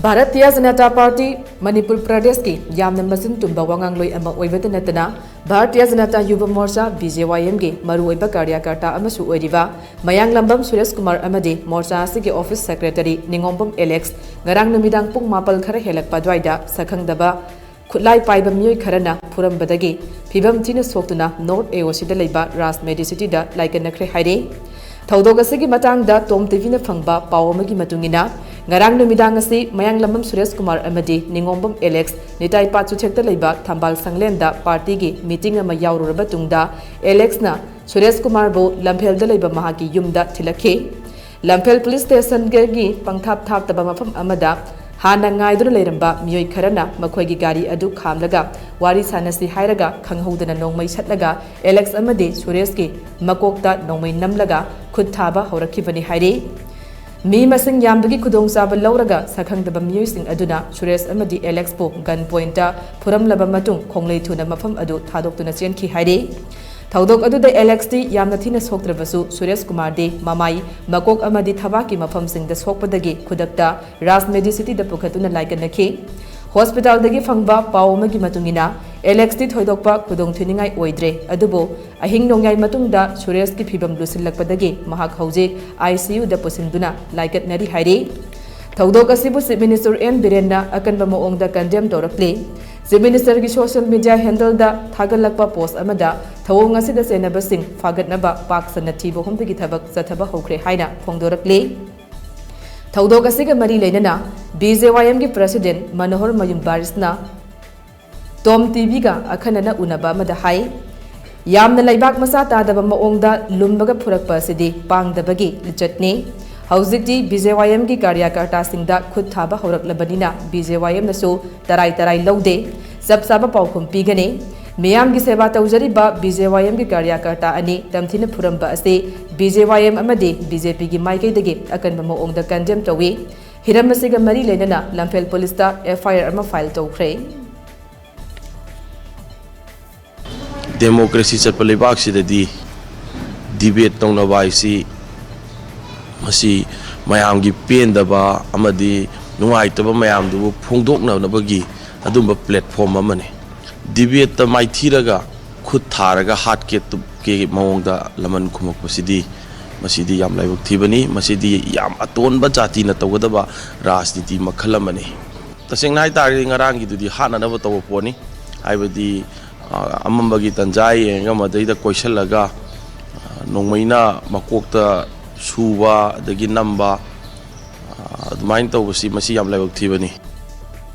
Bharatiya Janata Party Manipur Pradesh ki yamna masin tumba wangangloi ama oibata natana Bharatiya Janata Yuva Morcha BJYM gi maru oiba karyakarta amasu oiriba Mayang Lambam Sureshkumar Amadi Morcha asigi Office Secretary Ningombam Alex ngarang numidang pung mapal khara helakpa dwaida Shak-Khangdaba Khutlai paiba miyoi kharana Phuramle phibam thina soktuna North Eosida leiba Ras Medicity da laikanakre haire Thaudok asigi matangda TOMTV na phangba paw amagi matungina Ngarang numidang asi Mayang Lambam Sureshkumar Amadi Ningombam Alex Nitai Patsu Chekta Leiba Thambal Sanglenda Party gi meeting ama yaururaba tungda Alex na Sureshkumar bo Lamphel da leiba mahaki yumda thilakhe Lamphel Police Station gi pangthap thap taba mafam amada hana ngaiduna leiramba miyoi kharana makhoi gi gari adu khamlaga wari sanasi hairaga khanghodana nongmai satlaga Alex amadi Suresh gi makokta nongmai namlaga khud thaba horakhibani haire Mi masing yambagi kudong saba lauraga Shak-Khangdaba miyoi aduna Suresh amadi Alex po gun pointa Phuramle matung khonglei thuna mafam adu thadok tuna chenkhi haire Thaudok adu da Alex ti yamna thina soktrabasu Sureshkumar de mamai makok amadi thabaki mafam sing da sokpadagi khudakta Ras Medicity da pukhatuna laikanakhe Hospital dagi phangba pawmagi matungina Alex ti thoidokpa kudong thuningai oidre adubo ahing nongyai matungda Suresh ki phibam lusilakpadagi mahak hauji ICU da posinduna laikat nari haire Thaudok asibu Chief Minister N Birenda akanba moongda condemn torakle Chief Minister ki social media handle da thagalakpa post amada thawong asida senaba sing fagatnaba paksana thibo homdagi thabak chathaba hokre haina phongdorakle Thaudok asiga mari leinana BJYM ki President Manohar Mayum Barisna TOMTV ga akhanana unaba amada hai yamna laibak masa tadaba maongda lumbaga phurakpa sidi pangdabagi lichatne haujikti BJYM ki karyakarta singda khud thaba horaklabanina BJYM nasu tarai laude sabsaba paukhum pigane Miyam ki seva taujariba BJYM ki karyakarta ani tamthina phuramba ase BJYM amadi BJP ki maikei dagi akanba maongda condemn tawi hiram asiga mari leinana Lamphel Police ta FIR ama file tawkhre Democracy chatpa leibak sidadi debate tongnawa isi masi mayam gi pendaba amadi nungaitaba mayam du phongdoknabagi adumba platform amane debate ta maithiraga khud tharaga hat ke maongda laman khumak pasidi masidi yam laibuk thibani masidi yam atonba jati na tawdaba rajniti makhal amane taseng nai tari ngarang gi dudi hana na taw poni aibadi amambagi tanjai engamadai koisalaga nongmaina makokta suba dagi namba adumain tawbasi masi yam laibuk thibani